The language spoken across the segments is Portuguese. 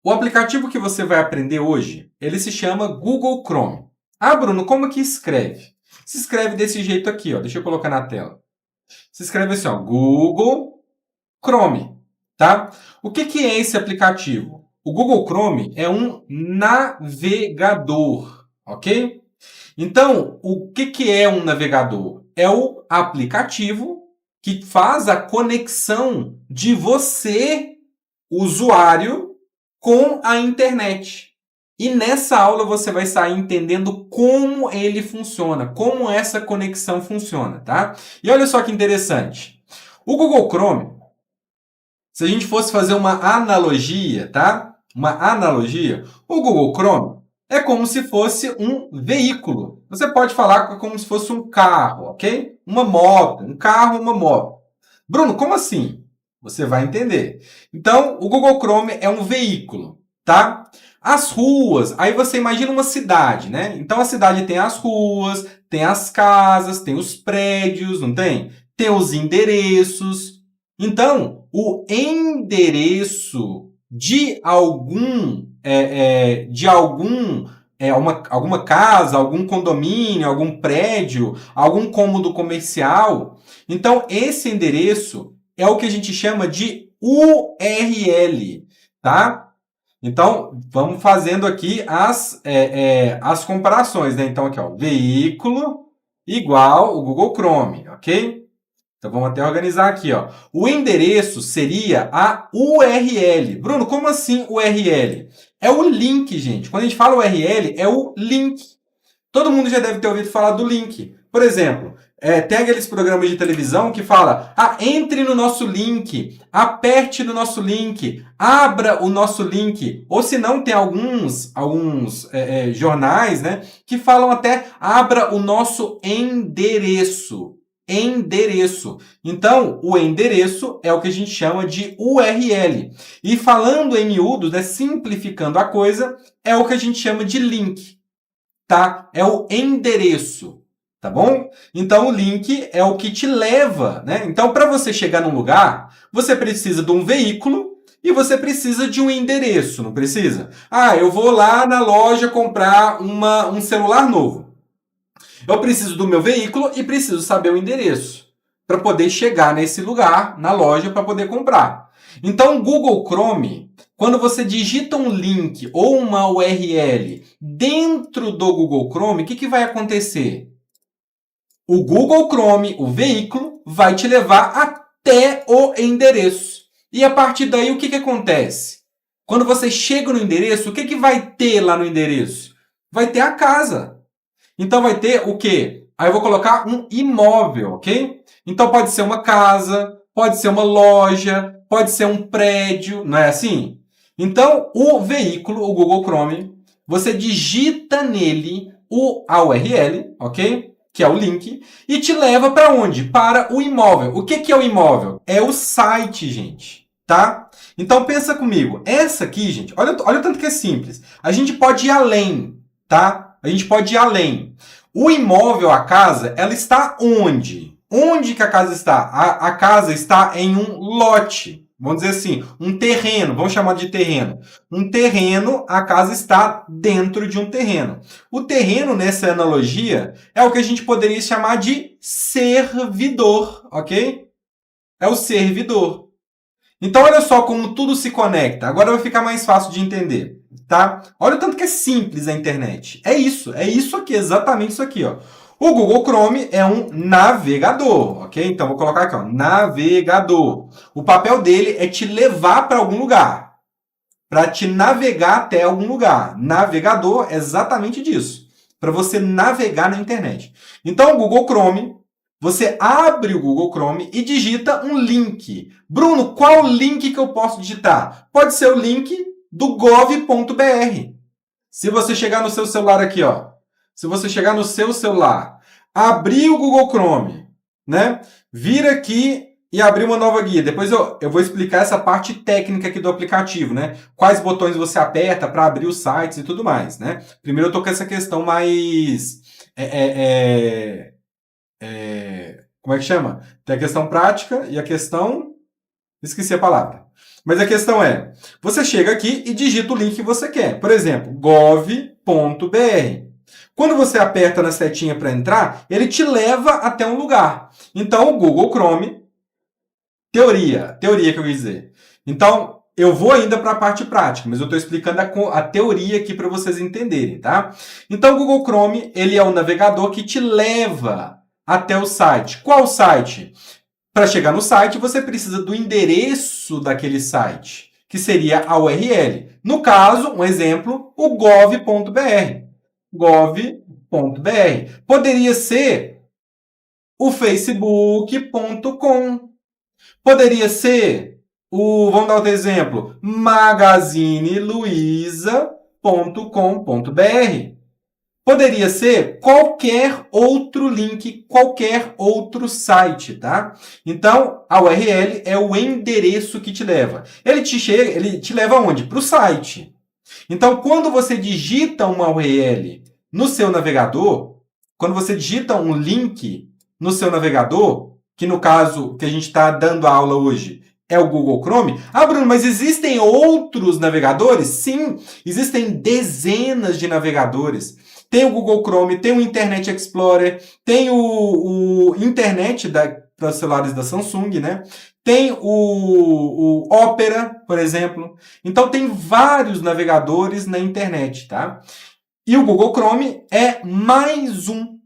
O aplicativo que você vai aprender hoje, ele se chama Google Chrome. Ah, Bruno, como que escreve? Se escreve desse jeito aqui, ó. Deixa eu colocar na tela. Se escreve assim, ó, Google Chrome, tá? O que que é esse aplicativo? O Google Chrome é um navegador, ok? Então, o que que é um navegador? É o aplicativo que faz a conexão de você, usuário, com a internet. E nessa aula você vai sair entendendo como ele funciona, como essa conexão funciona, tá? E olha só que interessante. O Google Chrome, se a gente fosse fazer uma analogia, tá? Uma analogia, o Google Chrome é como se fosse um veículo. Você pode falar que é como se fosse um carro, ok? Uma moto, um carro, uma moto. Bruno, como assim? Você vai entender. Então, o Google Chrome é um veículo, tá? As ruas, aí você imagina uma cidade, né? Então a cidade tem as ruas, tem as casas, tem os prédios, não tem? Tem os endereços. Então, o endereço de alguma casa, algum condomínio, algum prédio, algum cômodo comercial. Então, esse endereço é o que a gente chama de URL, tá? Então, vamos fazendo aqui as comparações, né? Então, aqui, ó, veículo igual o Google Chrome, ok? Então, vamos até organizar aqui, ó. O endereço seria a URL. Bruno, como assim URL? É o link, gente. Quando a gente fala URL, é o link. Todo mundo já deve ter ouvido falar do link. Por exemplo, tem aqueles programas de televisão que fala: entre no nosso link, aperte no nosso link, abra o nosso link. Ou se não, tem alguns jornais, né, que falam até: abra o nosso endereço. Endereço. Então, o endereço é o que a gente chama de URL. E falando em miúdos, né, simplificando a coisa, é o que a gente chama de link. Tá? É o endereço, tá bom? Então o link é o que te leva, né? Então para você chegar num lugar, você precisa de um veículo e você precisa de um endereço, não precisa? Eu vou lá na loja comprar um celular novo. Eu preciso do meu veículo e preciso saber o endereço para poder chegar nesse lugar, na loja, para poder comprar. Então, o Google Chrome, quando você digita um link ou uma URL dentro do Google Chrome, o que vai acontecer? O Google Chrome, o veículo, vai te levar até o endereço. E a partir daí, o que acontece? Quando você chega no endereço, o que vai ter lá no endereço? Vai ter a casa. Então vai ter o quê? Aí eu vou colocar um imóvel, ok? Então pode ser uma casa, pode ser uma loja, pode ser um prédio, não é assim? Então o veículo, o Google Chrome, você digita nele a URL, ok? Que é o link, e te leva para onde? Para o imóvel. O que é o imóvel? É o site, gente, tá? Então pensa comigo, essa aqui, gente, olha o tanto que é simples. A gente pode ir além, tá? A gente pode ir além. O imóvel, a casa, ela está onde? Onde que a casa está? A casa está em um lote. Vamos dizer assim, um terreno. Vamos chamar de terreno. Um terreno, a casa está dentro de um terreno. O terreno, nessa analogia, é o que a gente poderia chamar de servidor, ok? É o servidor. Então, olha só como tudo se conecta. Agora vai ficar mais fácil de entender, tá? Olha o tanto que é simples a internet. É isso aqui, exatamente isso aqui, ó. O Google Chrome é um navegador, ok? Então, vou colocar aqui, ó, navegador. O papel dele é te levar para algum lugar, para te navegar até algum lugar. Navegador é exatamente disso, para você navegar na internet. Então, o Google Chrome, você abre o Google Chrome e digita um link. Bruno, qual link que eu posso digitar? Pode ser o link do gov.br. Se você chegar no seu celular aqui, ó, se você chegar no seu celular, abrir o Google Chrome, né? Vir aqui e abrir uma nova guia. Depois eu vou explicar essa parte técnica aqui do aplicativo, né? Quais botões você aperta para abrir os sites e tudo mais, né? Primeiro eu tô com essa questão mais como é que chama? Tem a questão prática e a questão... Esqueci a palavra. Mas a questão é, você chega aqui e digita o link que você quer. Por exemplo, gov.br. Quando você aperta na setinha para entrar, ele te leva até um lugar. Então, o Google Chrome, teoria que eu quis dizer. Então, eu vou ainda para a parte prática, mas eu estou explicando a teoria aqui para vocês entenderem, tá? Então, o Google Chrome, ele é um navegador que te leva até o site. Qual site? Para chegar no site, você precisa do endereço daquele site, que seria a URL. No caso, um exemplo, o gov.br. Gov.br. Poderia ser o facebook.com. Poderia ser vamos dar outro exemplo, magazineluiza.com.br. Poderia ser qualquer outro link, qualquer outro site, tá? Então, a URL é o endereço que te leva. Ele te leva aonde? Para o site. Então, quando você digita uma URL no seu navegador, quando você digita um link no seu navegador, que no caso que a gente está dando a aula hoje é o Google Chrome. Ah, Bruno, mas existem outros navegadores? Sim, existem dezenas de navegadores. Tem o Google Chrome, tem o Internet Explorer, tem o Internet para os celulares da Samsung, né? Tem o Opera, por exemplo. Então, tem vários navegadores na internet, tá? E o Google Chrome é mais um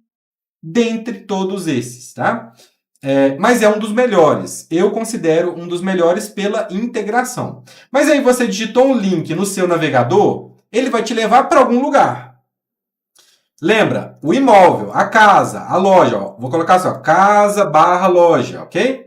dentre todos esses, tá? Mas é um dos melhores. Eu considero um dos melhores pela integração. Mas aí você digitou um link no seu navegador, ele vai te levar para algum lugar. Lembra, o imóvel, a casa, a loja. Ó, vou colocar assim, ó, casa/loja, ok?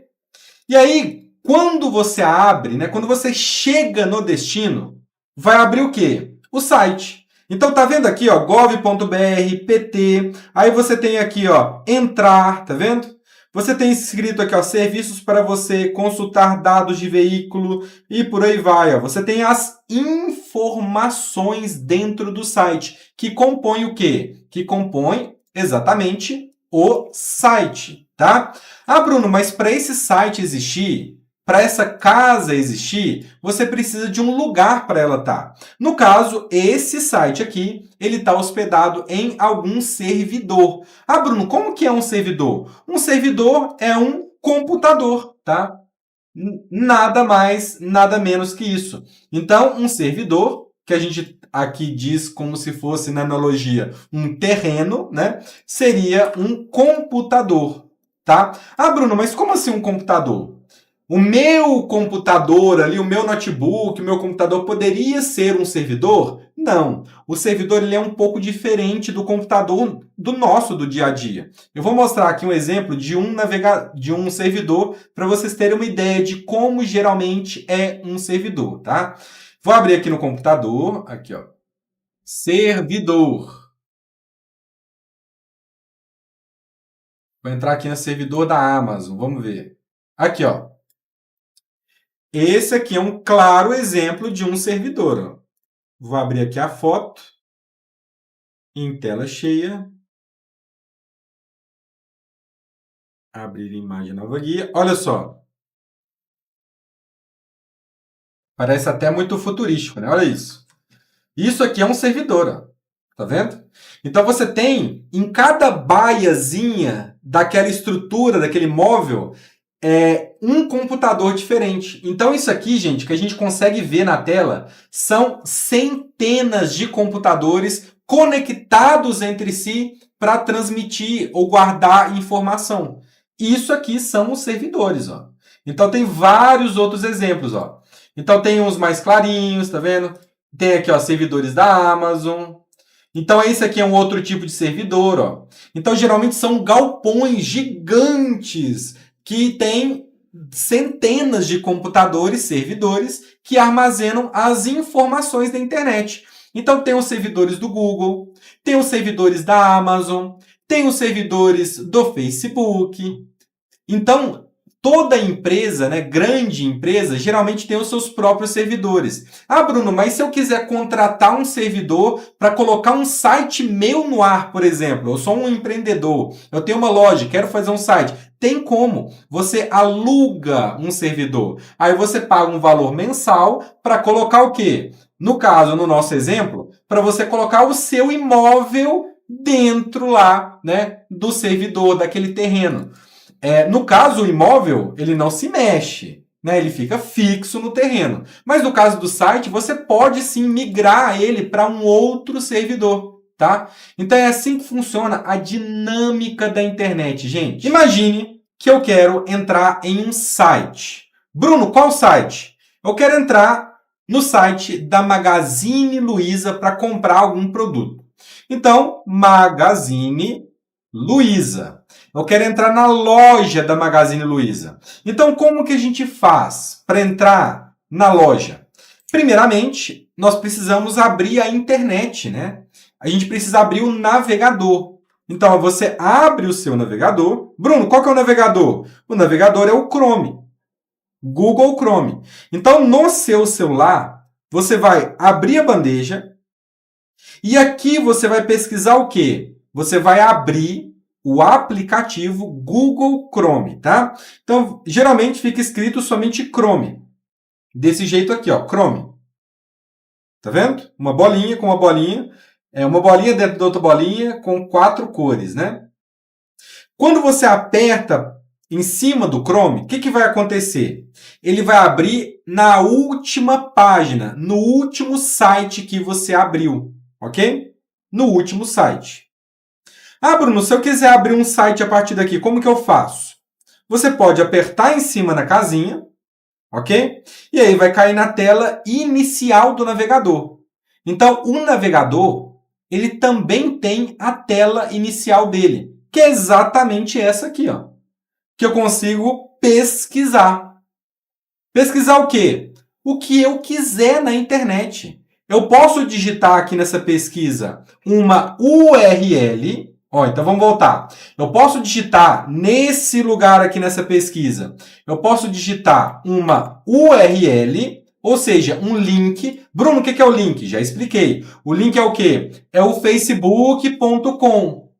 E aí, quando você abre, né, quando você chega no destino, vai abrir o quê? O site. Então, tá vendo aqui, ó, gov.br, pt. Aí você tem aqui, ó, entrar, tá vendo? Você tem escrito aqui, ó, serviços para você consultar dados de veículo e por aí vai. Ó. Você tem as informações dentro do site, que compõem o quê? Que compõem exatamente o site, tá? Ah, Bruno, mas para esse site existir, para essa casa existir, você precisa de um lugar para ela estar. No caso, esse site aqui, ele está hospedado em algum servidor. Ah, Bruno, como que é um servidor? Um servidor é um computador, tá? Nada mais, nada menos que isso. Então, um servidor, que a gente aqui diz como se fosse, na analogia, um terreno, né? Seria um computador, tá? Ah, Bruno, mas como assim um computador? O meu computador ali, o meu notebook, o meu computador poderia ser um servidor? Não. O servidor ele é um pouco diferente do computador do nosso, do dia a dia. Eu vou mostrar aqui um exemplo de um servidor para vocês terem uma ideia de como geralmente é um servidor, tá? Vou abrir aqui no computador, aqui ó, servidor. Vou entrar aqui no servidor da Amazon, vamos ver. Aqui ó, esse aqui é um claro exemplo de um servidor. Ó. Vou abrir aqui a foto em tela cheia. Abrir imagem nova guia. Olha só. Parece até muito futurístico, né? Olha isso. Isso aqui é um servidor, ó. Tá vendo? Então você tem em cada baiazinha daquela estrutura, daquele móvel, um computador diferente. Então isso aqui, gente, que a gente consegue ver na tela, são centenas de computadores conectados entre si para transmitir ou guardar informação. Isso aqui são os servidores, ó. Então tem vários outros exemplos, ó. Então tem uns mais clarinhos, tá vendo? Tem aqui, ó, servidores da Amazon. Então esse aqui é um outro tipo de servidor, ó. Então geralmente são galpões gigantes que têm centenas de computadores, servidores, que armazenam as informações da internet. Então tem os servidores do Google, tem os servidores da Amazon, tem os servidores do Facebook. Então, Toda empresa, né, grande empresa, geralmente tem os seus próprios servidores. Ah, Bruno, mas se eu quiser contratar um servidor para colocar um site meu no ar, por exemplo, eu sou um empreendedor, eu tenho uma loja, quero fazer um site. Tem como. Você aluga um servidor. Aí você paga um valor mensal para colocar o quê? No caso, no nosso exemplo, para você colocar o seu imóvel dentro lá, né, do servidor, daquele terreno. No caso, o imóvel, ele não se mexe, né? Ele fica fixo no terreno. Mas no caso do site, você pode sim migrar ele para um outro servidor, tá? Então é assim que funciona a dinâmica da internet, gente. Imagine que eu quero entrar em um site. Bruno, qual site? Eu quero entrar no site da Magazine Luiza para comprar algum produto. Então, Magazine Luiza. Eu quero entrar na loja da Magazine Luiza. Então, como que a gente faz para entrar na loja? Primeiramente, nós precisamos abrir a internet, né? A gente precisa abrir o navegador. Então, você abre o seu navegador. Bruno, qual que é o navegador? O navegador é o Chrome. Google Chrome. Então, no seu celular, você vai abrir a bandeja e aqui você vai pesquisar o quê? Você vai abrir o aplicativo Google Chrome, tá? Então, geralmente fica escrito somente Chrome. Desse jeito aqui, ó, Chrome. Tá vendo? Uma bolinha com uma bolinha. Uma bolinha dentro da outra bolinha com 4 cores, né? Quando você aperta em cima do Chrome, o que vai acontecer? Ele vai abrir na última página, no último site que você abriu, ok? No último site. Ah, Bruno, se eu quiser abrir um site a partir daqui, como que eu faço? Você pode apertar em cima na casinha, ok? E aí vai cair na tela inicial do navegador. Então, o navegador, ele também tem a tela inicial dele, que é exatamente essa aqui, ó, que eu consigo pesquisar. Pesquisar o quê? O que eu quiser na internet. Eu posso digitar aqui nessa pesquisa uma URL. Então vamos voltar. Eu posso digitar nesse lugar aqui nessa pesquisa. Eu posso digitar uma URL, ou seja, um link. Bruno, o que é o link? Já expliquei. O link é o quê? É o facebook.com.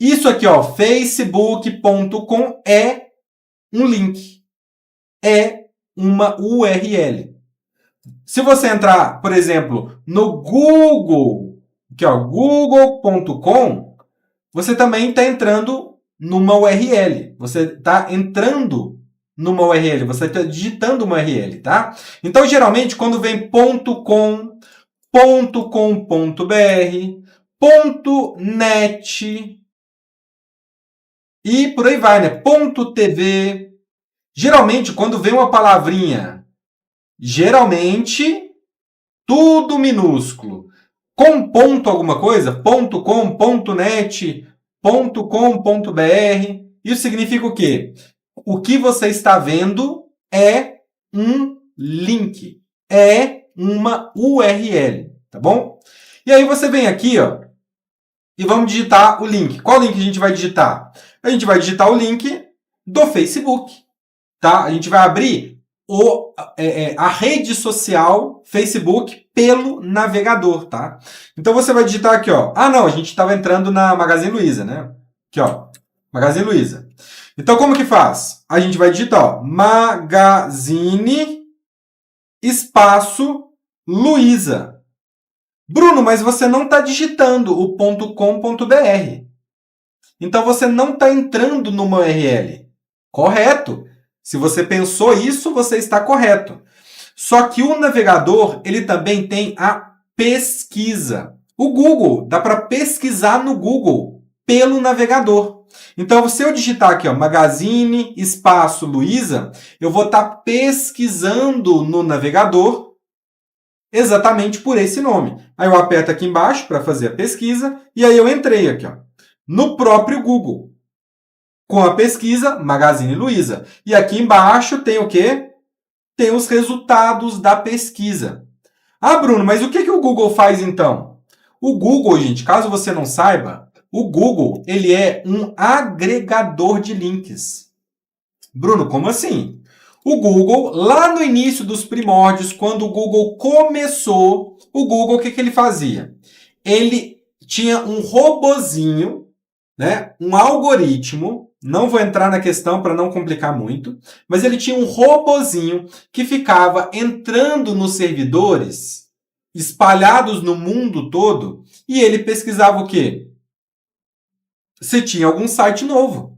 Isso aqui, ó, facebook.com é um link. É uma URL. Se você entrar, por exemplo, no Google, que é google.com, você também está entrando numa URL. Você está entrando numa URL, você está digitando uma URL, tá? Então, geralmente, quando vem .com, .com.br, .net e por aí vai, né? .tv. Geralmente, quando vem uma palavrinha, geralmente, tudo minúsculo, com ponto alguma coisa, .com, .net, .com.br, isso significa o quê? O que você está vendo é um link, é uma URL, tá bom? E aí você vem aqui, ó, e vamos digitar o link. Qual link a gente vai digitar? A gente vai digitar o link do Facebook, tá? A gente vai abrir a rede social Facebook pelo navegador, tá? Então você vai digitar aqui, ó. Ah, não, a gente estava entrando na Magazine Luiza, né? Aqui, ó. Magazine Luiza. Então como que faz? A gente vai digitar, ó, Magazine espaço Luiza. Bruno, mas você não está digitando o .com.br. Então você não está entrando numa URL. Correto. Se você pensou isso, você está correto. Só que o navegador, ele também tem a pesquisa. O Google, dá para pesquisar no Google pelo navegador. Então, se eu digitar aqui, ó, Magazine espaço Luiza, eu vou estar pesquisando no navegador exatamente por esse nome. Aí eu aperto aqui embaixo para fazer a pesquisa e aí eu entrei aqui, ó, no próprio Google, com a pesquisa Magazine Luiza. E aqui embaixo tem o quê? Tem os resultados da pesquisa. Ah, Bruno, mas o que o Google faz então? O Google, gente, caso você não saiba, o Google ele é um agregador de links. Bruno, como assim? O Google, lá no início dos primórdios, quando o Google começou, o Google, o que ele fazia? Ele tinha um robozinho, né? Um algoritmo, não vou entrar na questão para não complicar muito, mas ele tinha um robozinho que ficava entrando nos servidores espalhados no mundo todo e ele pesquisava o quê? Se tinha algum site novo.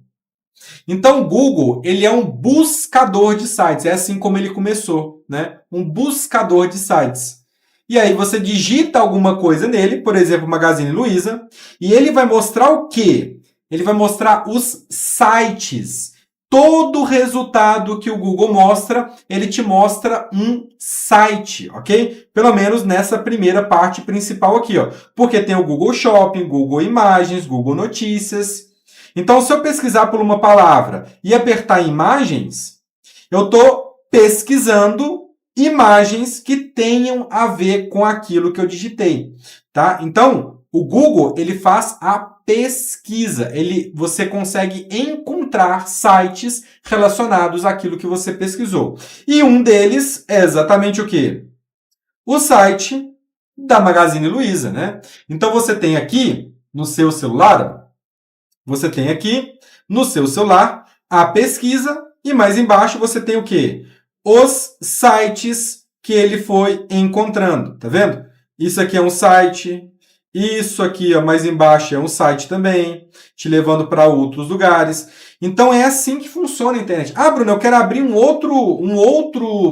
Então, o Google, ele é um buscador de sites. É assim como ele começou, né? Um buscador de sites. E aí você digita alguma coisa nele, por exemplo, Magazine Luiza, e ele vai mostrar o quê? Ele vai mostrar os sites. Todo resultado que o Google mostra, ele te mostra um site, ok? Pelo menos nessa primeira parte principal aqui, ó. Porque tem o Google Shopping, Google Imagens, Google Notícias. Então, se eu pesquisar por uma palavra e apertar imagens, eu estou pesquisando imagens que tenham a ver com aquilo que eu digitei, tá? Então, o Google, ele faz a pesquisa. Você consegue encontrar sites relacionados àquilo que você pesquisou. E um deles é exatamente o quê? O site da Magazine Luiza, né? Então, você tem aqui no seu celular, você tem aqui no seu celular a pesquisa e mais embaixo você tem o quê? Os sites que ele foi encontrando, tá vendo? Isso aqui é um site, isso aqui ó, mais embaixo é um site também, te levando para outros lugares. Então é assim que funciona a internet. Ah, Bruno, eu quero abrir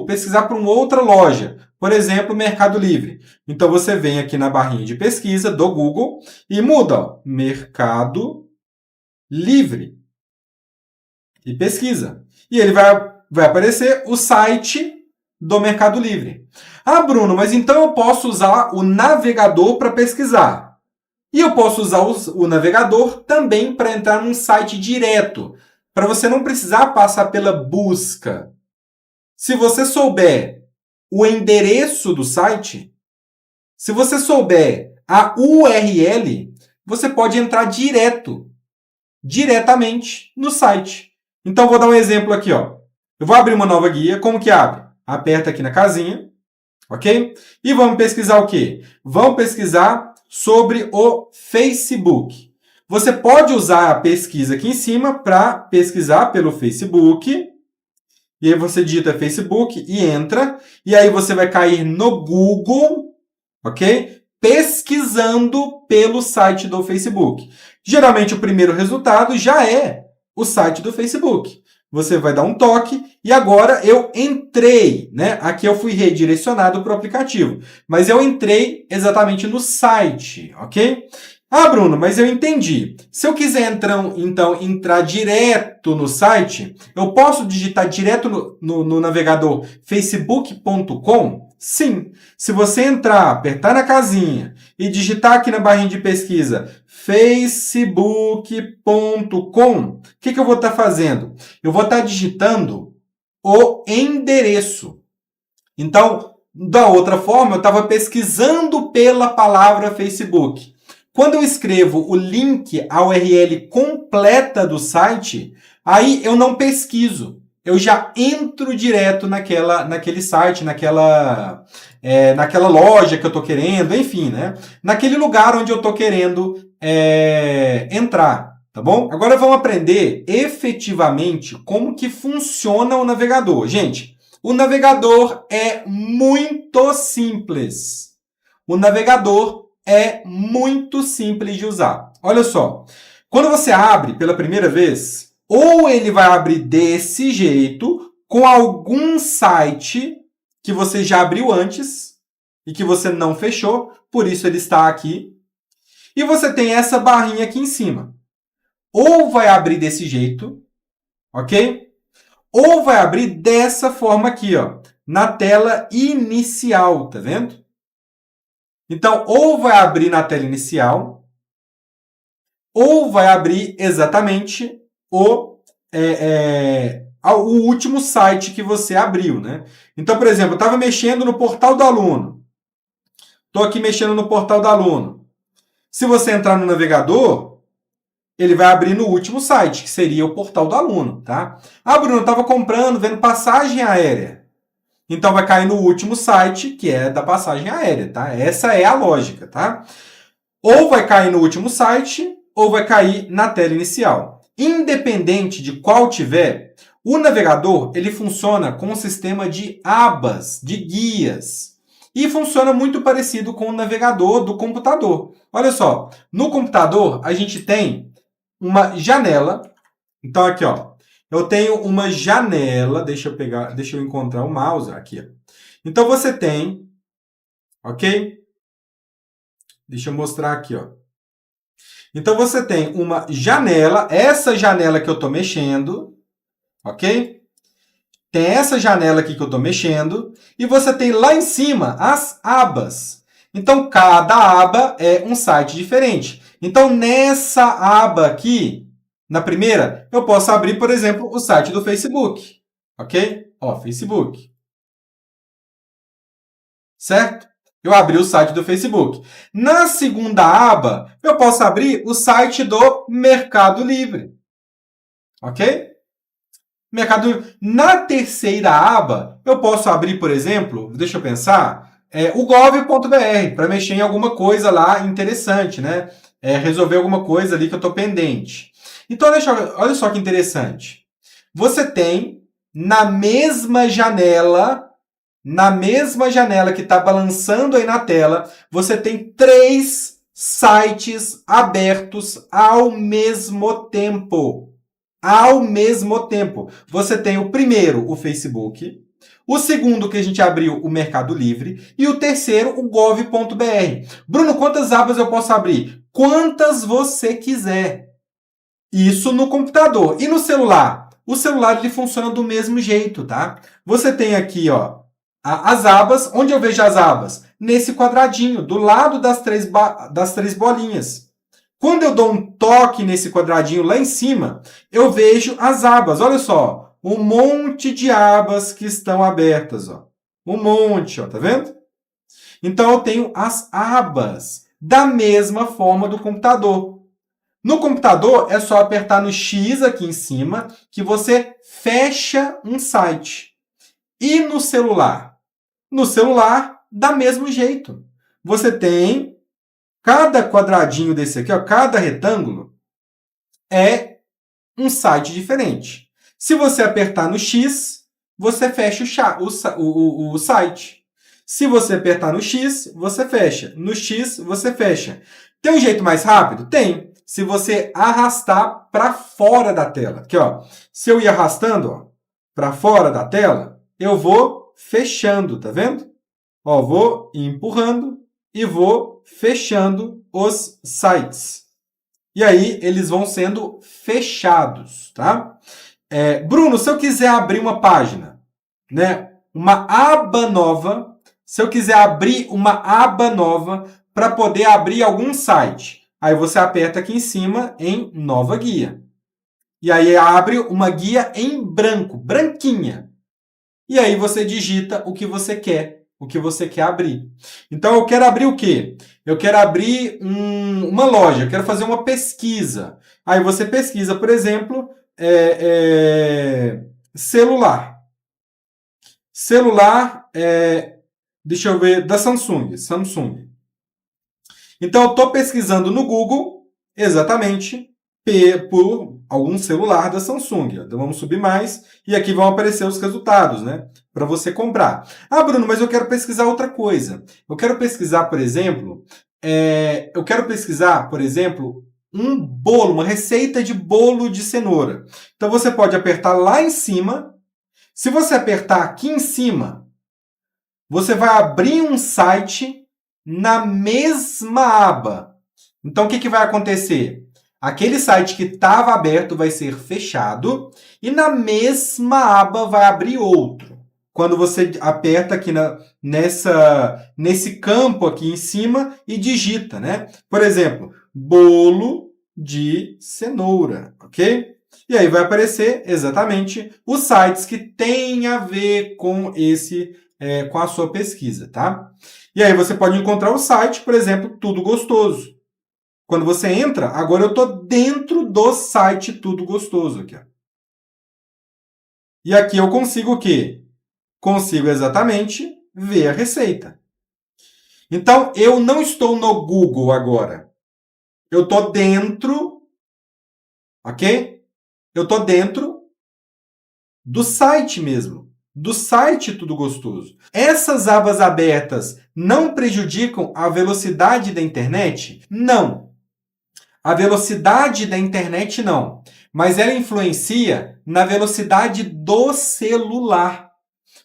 pesquisar para uma outra loja. Por exemplo, Mercado Livre. Então você vem aqui na barrinha de pesquisa do Google e muda, ó, Mercado Livre e pesquisa. E ele vai aparecer o site do Mercado Livre. Ah, Bruno, mas então eu posso usar o navegador para pesquisar. E eu posso usar o navegador também para entrar num site direto, para você não precisar passar pela busca. Se você souber o endereço do site, se você souber a URL, você pode entrar diretamente no site. Então, vou dar um exemplo aqui. Ó. Eu vou abrir uma nova guia. Como que abre? Aperta aqui na casinha, ok? E vamos pesquisar o quê? Vamos pesquisar sobre o Facebook. Você pode usar a pesquisa aqui em cima para pesquisar pelo Facebook. E aí você digita Facebook e entra. E aí você vai cair no Google, ok? Pesquisando pelo site do Facebook. Geralmente o primeiro resultado já é o site do Facebook. Você vai dar um toque e agora eu entrei, né? Aqui eu fui redirecionado para o aplicativo, mas eu entrei exatamente no site, ok? Ah, Bruno, mas eu entendi. Se eu quiser entrar direto no site, eu posso digitar direto no navegador facebook.com? Sim. Se você entrar, apertar na casinha e digitar aqui na barrinha de pesquisa facebook.com, o que eu vou estar fazendo? Eu vou estar digitando o endereço. Então, da outra forma, eu estava pesquisando pela palavra Facebook. Quando eu escrevo o link, a URL completa do site, aí eu não pesquiso. Eu já entro direto naquele site, naquela loja que eu estou querendo, enfim, né? Naquele lugar onde eu estou querendo entrar, tá bom? Agora vamos aprender efetivamente como que funciona o navegador. Gente, o navegador é muito simples. O navegador é muito simples de usar. Olha só, quando você abre pela primeira vez, ou ele vai abrir desse jeito, com algum site que você já abriu antes e que você não fechou, por isso ele está aqui. E você tem essa barrinha aqui em cima. Ou vai abrir desse jeito, ok? Ou vai abrir dessa forma aqui, ó, na tela inicial, tá vendo? Então, ou vai abrir na tela inicial, ou vai abrir exatamente o último site que você abriu, né? Então, por exemplo, eu estava mexendo no portal do aluno. Estou aqui mexendo no portal do aluno. Se você entrar no navegador, ele vai abrir no último site, que seria o portal do aluno, tá? Ah, Bruno, eu estava comprando, vendo passagem aérea. Então vai cair no último site, que é da passagem aérea, tá? Essa é a lógica, tá? Ou vai cair no último site, ou vai cair na tela inicial. Independente de qual tiver, o navegador ele funciona com um sistema de abas, de guias. E funciona muito parecido com o navegador do computador. Olha só, no computador a gente tem uma janela. Então aqui, ó, eu tenho uma janela, deixa eu encontrar o mouse aqui. Então você tem, ok? Deixa eu mostrar aqui, ó. Então você tem uma janela, essa janela que eu estou mexendo, ok? Tem essa janela aqui que eu estou mexendo, e você tem lá em cima as abas. Então cada aba é um site diferente. Então nessa aba aqui, na primeira, eu posso abrir, por exemplo, o site do Facebook, ok? Ó, Facebook. Certo? Eu abri o site do Facebook. Na segunda aba, eu posso abrir o site do Mercado Livre. Ok? Mercado Livre. Na terceira aba, eu posso abrir, por exemplo, deixa eu pensar, o gov.br, para mexer em alguma coisa lá interessante, né? Resolver alguma coisa ali que eu estou pendente. Então, olha só que interessante. Você tem, na mesma janela que está balançando aí na tela, você tem 3 sites abertos ao mesmo tempo. Ao mesmo tempo. Você tem o primeiro, o Facebook. O segundo que a gente abriu, o Mercado Livre. E o terceiro, o gov.br. Bruno, quantas abas eu posso abrir? Quantas você quiser. Isso no computador. E no celular? O celular ele funciona do mesmo jeito, tá? Você tem aqui, ó, as abas. Onde eu vejo as abas? Nesse quadradinho, do lado das três bolinhas. Quando eu dou um toque nesse quadradinho lá em cima, eu vejo as abas. Olha só, um monte de abas que estão abertas. Ó. Um monte, ó, tá vendo? Então, eu tenho as abas da mesma forma do computador. No computador, é só apertar no X aqui em cima que você fecha um site. E no celular? No celular, da mesmo jeito. Você tem cada quadradinho desse aqui, ó, cada retângulo, é um site diferente. Se você apertar no X, você fecha o site. Se você apertar no X, você fecha. No X, você fecha. Tem um jeito mais rápido? Tem. Se você arrastar para fora da tela. Aqui, ó. Se eu ir arrastando para fora da tela, eu vou fechando, tá vendo? Ó, vou empurrando e vou fechando os sites. E aí, eles vão sendo fechados, tá? Bruno, se eu quiser abrir uma página, né? Uma aba nova, se eu quiser abrir uma aba nova para poder abrir algum site, aí você aperta aqui em cima em Nova Guia. E aí abre uma guia em branco, branquinha. E aí você digita o que você quer abrir. Então, eu quero abrir o quê? Eu quero abrir uma loja, eu quero fazer uma pesquisa. Aí você pesquisa, por exemplo, celular. Celular, deixa eu ver, da Samsung. Então, eu estou pesquisando no Google exatamente por algum celular da Samsung. Então, vamos subir mais e aqui vão aparecer os resultados, né? Para você comprar. Ah, Bruno, mas eu quero pesquisar outra coisa. Eu quero pesquisar, por exemplo, um bolo, uma receita de bolo de cenoura. Então, você pode apertar lá em cima. Se você apertar aqui em cima, você vai abrir um site na mesma aba. Então, o que vai acontecer? Aquele site que estava aberto vai ser fechado e na mesma aba vai abrir outro. Quando você aperta aqui nesse campo aqui em cima e digita, né? Por exemplo, bolo de cenoura, ok? E aí vai aparecer exatamente os sites que têm a ver com com a sua pesquisa, tá? E aí você pode encontrar o site, por exemplo, Tudo Gostoso. Quando você entra, agora eu estou dentro do site Tudo Gostoso. Aqui, ó. E aqui eu consigo o quê? Consigo exatamente ver a receita. Então, eu não estou no Google agora. Eu estou dentro, ok? Eu estou dentro do site mesmo. Do site Tudo Gostoso. Essas abas abertas não prejudicam a velocidade da internet? Não. A velocidade da internet não. Mas ela influencia na velocidade do celular.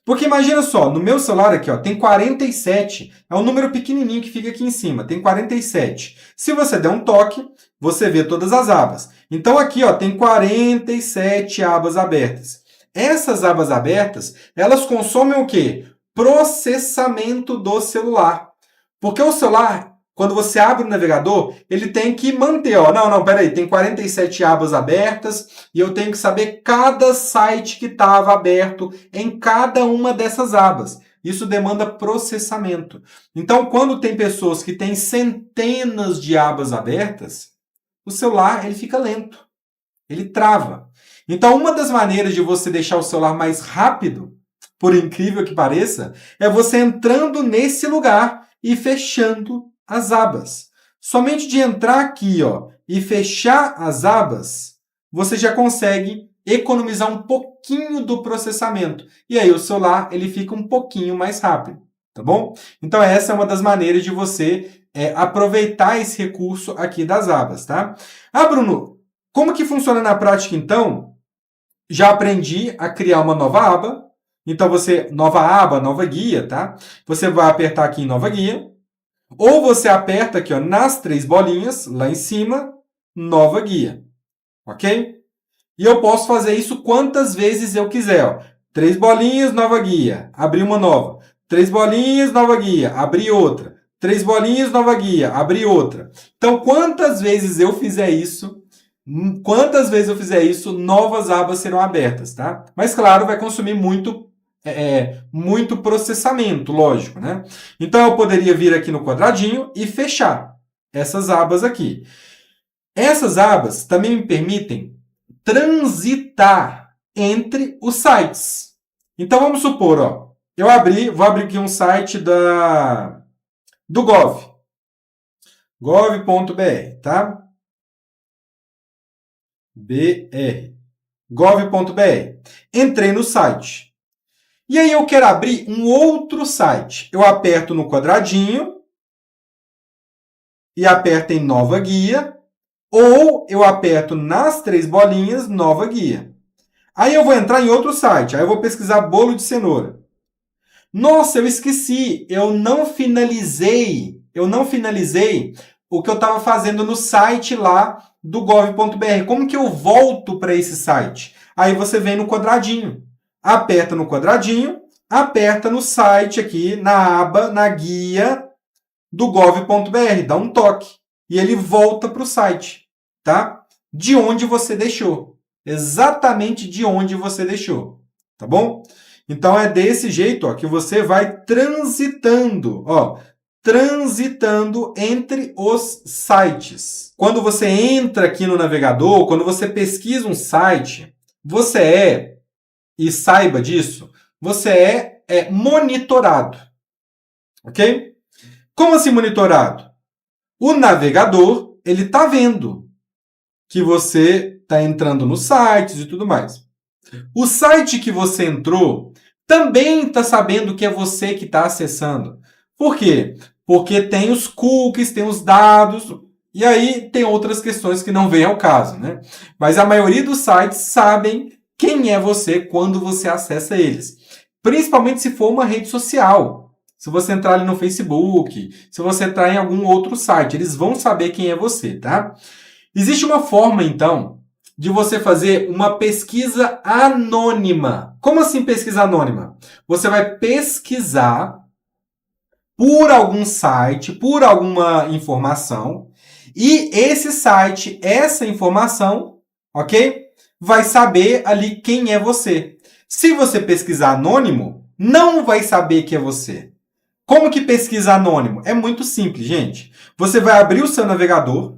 Porque imagina só, no meu celular aqui, ó, tem 47. É um número pequenininho que fica aqui em cima. Tem 47. Se você der um toque, você vê todas as abas. Então aqui, ó, tem 47 abas abertas. Essas abas abertas, elas consomem o quê? Processamento do celular. Porque o celular, quando você abre o navegador, ele tem que manter, ó, não, peraí, tem 47 abas abertas e eu tenho que saber cada site que estava aberto em cada uma dessas abas. Isso demanda processamento. Então, quando tem pessoas que têm centenas de abas abertas, o celular ele fica lento, ele trava. Então, uma das maneiras de você deixar o celular mais rápido, por incrível que pareça, é você entrando nesse lugar e fechando as abas. Somente de entrar aqui, ó, e fechar as abas, você já consegue economizar um pouquinho do processamento. E aí o celular ele fica um pouquinho mais rápido, tá bom? Então essa é uma das maneiras de você aproveitar esse recurso aqui das abas, tá? Ah, Bruno, como que funciona na prática então? Já aprendi a criar uma nova aba. Então, nova aba, nova guia, tá? Você vai apertar aqui em nova guia. Ou você aperta aqui, ó, nas 3 bolinhas, lá em cima, nova guia. Ok? E eu posso fazer isso quantas vezes eu quiser, ó. 3 bolinhas, nova guia. Abri uma nova. 3 bolinhas, nova guia. Abri outra. 3 bolinhas, nova guia. Abri outra. Então, quantas vezes eu fizer isso, novas abas serão abertas, tá? Mas, claro, vai consumir muito processamento, lógico, né? Então, eu poderia vir aqui no quadradinho e fechar essas abas aqui. Essas abas também me permitem transitar entre os sites. Então, vamos supor, ó, vou abrir aqui um site do gov.br, tá? gov.br. Entrei no site. E aí eu quero abrir um outro site. Eu aperto no quadradinho e aperto em nova guia, ou eu aperto nas 3 bolinhas, nova guia. Aí eu vou entrar em outro site, aí eu vou pesquisar bolo de cenoura. Nossa, eu esqueci, eu não finalizei o que eu estava fazendo no site lá do gov.br. Como que eu volto para esse site? Aí você vem no quadradinho. Aperta no quadradinho, aperta no site aqui, na aba, na guia do gov.br, dá um toque. E ele volta para o site, tá? De onde você deixou. Exatamente de onde você deixou, tá bom? Então, é desse jeito, ó, que você vai transitando, ó, transitando entre os sites. Quando você entra aqui no navegador, quando você pesquisa um site, e saiba disso, você é monitorado. Ok? Como assim monitorado? O navegador, ele está vendo que você está entrando nos sites e tudo mais. O site que você entrou também está sabendo que é você que está acessando. Por quê? Porque tem os cookies, tem os dados, e aí tem outras questões que não vêm ao caso, né? Mas a maioria dos sites sabem quem é você quando você acessa eles. Principalmente se for uma rede social. Se você entrar ali no Facebook, se você entrar em algum outro site, eles vão saber quem é você, tá? Existe uma forma, então, de você fazer uma pesquisa anônima. Como assim pesquisa anônima? Você vai pesquisar por algum site, por alguma informação, e esse site, essa informação, ok? Vai saber ali quem é você. Se você pesquisar anônimo, não vai saber que é você. Como que pesquisa anônimo? É muito simples, gente. Você vai abrir o seu navegador,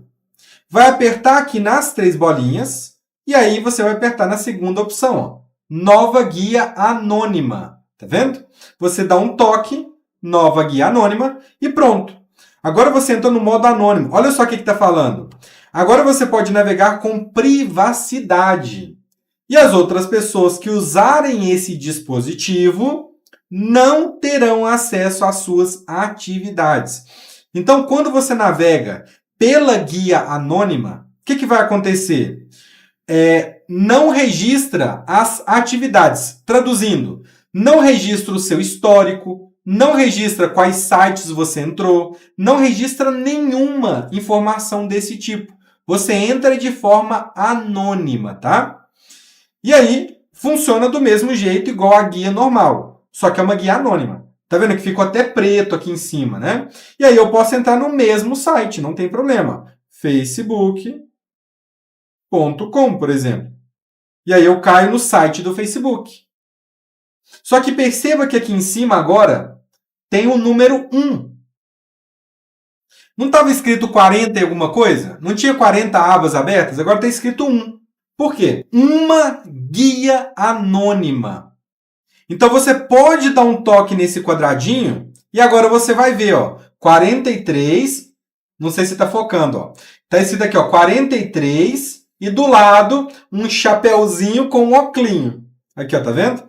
vai apertar aqui nas 3 bolinhas, e aí você vai apertar na segunda opção, ó, nova guia anônima. Tá vendo? Você dá um toque, nova guia anônima, e pronto. Agora você entra no modo anônimo. Olha só o que está falando. Agora você pode navegar com privacidade. E as outras pessoas que usarem esse dispositivo não terão acesso às suas atividades. Então, quando você navega pela guia anônima, o que vai acontecer? Não registra as atividades. Traduzindo, não registra o seu histórico, não registra quais sites você entrou, não registra nenhuma informação desse tipo. Você entra de forma anônima, tá? E aí, funciona do mesmo jeito, igual a guia normal. Só que é uma guia anônima. Tá vendo que ficou até preto aqui em cima, né? E aí eu posso entrar no mesmo site, não tem problema. Facebook.com, por exemplo. E aí eu caio no site do Facebook. Só que perceba que aqui em cima agora tem o número 1. Não estava escrito 40 e alguma coisa? Não tinha 40 abas abertas? Agora está escrito 1. Por quê? Uma guia anônima. Então você pode dar um toque nesse quadradinho e agora você vai ver, ó, 43, não sei se está focando, ó. Está escrito aqui, ó, 43 e do lado um chapeuzinho com um oclinho. Aqui, ó, tá vendo?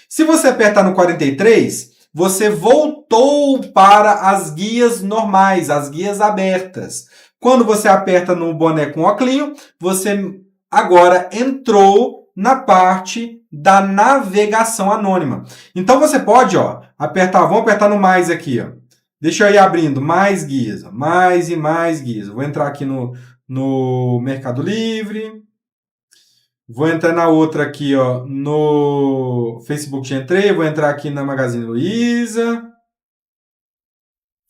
Se você apertar no 43, você voltou para as guias normais, as guias abertas. Quando você aperta no boné com oclinho, você agora entrou na parte da navegação anônima. Então você pode, ó, apertar, vamos apertar no mais aqui, ó. Deixa eu ir abrindo mais guias, ó, mais e mais guias. Vou entrar aqui no Mercado Livre. Vou entrar na outra aqui, ó, no Facebook já entrei, vou entrar aqui na Magazine Luiza.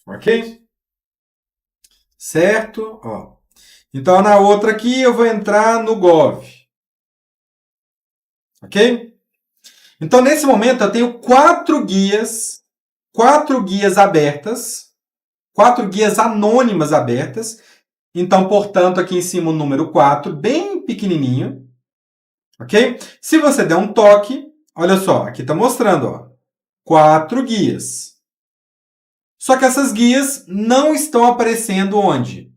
Ok? Certo? Ó. Então, na outra aqui, eu vou entrar no Gov. Ok? Então, nesse momento, eu tenho 4 guias abertas, 4 guias anônimas abertas. Então, portanto, aqui em cima o número 4, bem pequenininho. Ok? Se você der um toque, olha só, aqui está mostrando, ó, 4 guias. Só que essas guias não estão aparecendo onde?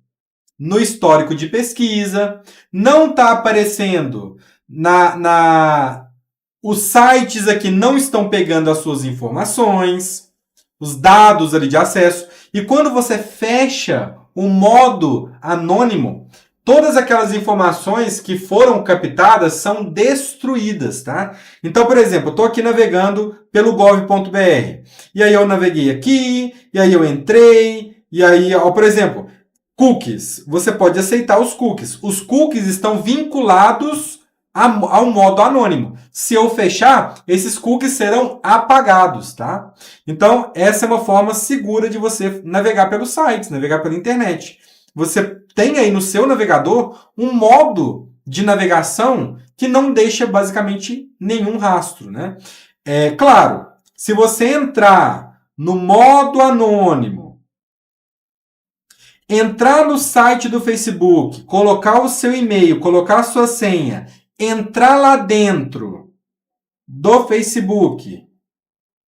No histórico de pesquisa, não está aparecendo os sites aqui não estão pegando as suas informações, os dados ali de acesso. E quando você fecha o modo anônimo, todas aquelas informações que foram captadas são destruídas, tá? Então, por exemplo, eu estou aqui navegando pelo gov.br. E aí eu naveguei aqui, e aí eu entrei, e aí, ó, por exemplo, cookies. Você pode aceitar os cookies. Os cookies estão vinculados ao modo anônimo. Se eu fechar, esses cookies serão apagados, tá? Então, essa é uma forma segura de você navegar pelos sites, navegar pela internet. Você tem aí no seu navegador um modo de navegação que não deixa basicamente nenhum rastro, né? É claro, se você entrar no modo anônimo, entrar no site do Facebook, colocar o seu e-mail, colocar a sua senha, entrar lá dentro do Facebook,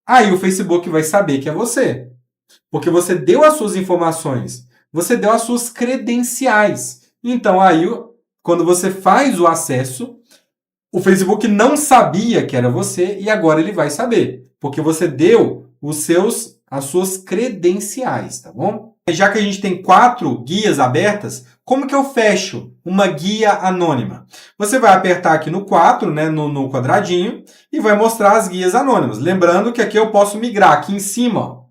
aí o Facebook vai saber que é você. Porque você deu as suas informações, você deu as suas credenciais. Então, aí, quando você faz o acesso, o Facebook não sabia que era você e agora ele vai saber. Porque você deu as suas credenciais, tá bom? Já que a gente tem 4 guias abertas, como que eu fecho uma guia anônima? Você vai apertar aqui no 4, né, no quadradinho, e vai mostrar as guias anônimas. Lembrando que aqui eu posso migrar, aqui em cima, ó.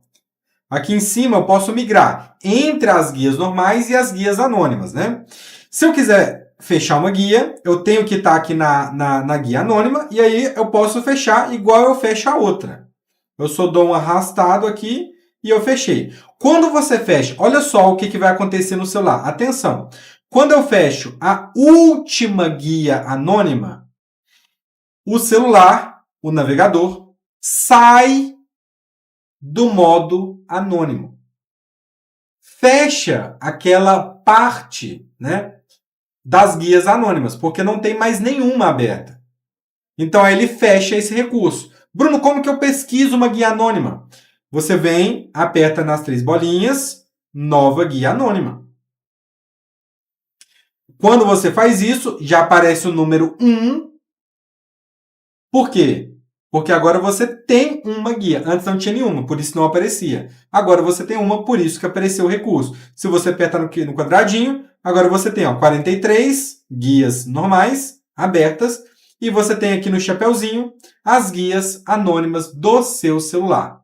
Aqui em cima eu posso migrar entre as guias normais e as guias anônimas, né? Se eu quiser fechar uma guia, eu tenho que estar aqui na guia anônima e aí eu posso fechar igual eu fecho a outra. Eu só dou um arrastado aqui e eu fechei. Quando você fecha, olha só o que vai acontecer no celular. Atenção! Quando eu fecho a última guia anônima, o celular, o navegador, sai do modo anônimo. Fecha aquela parte, né, das guias anônimas, porque não tem mais nenhuma aberta. Então, aí ele fecha esse recurso. Bruno, como que eu pesquiso uma guia anônima? Você vem, aperta nas 3 bolinhas, nova guia anônima. Quando você faz isso, já aparece o número 1. Por quê? Porque agora você tem uma guia. Antes não tinha nenhuma, por isso não aparecia. Agora você tem uma, por isso que apareceu o recurso. Se você apertar no quadradinho, agora você tem 43 guias normais, abertas, e você tem aqui no chapeuzinho as guias anônimas do seu celular.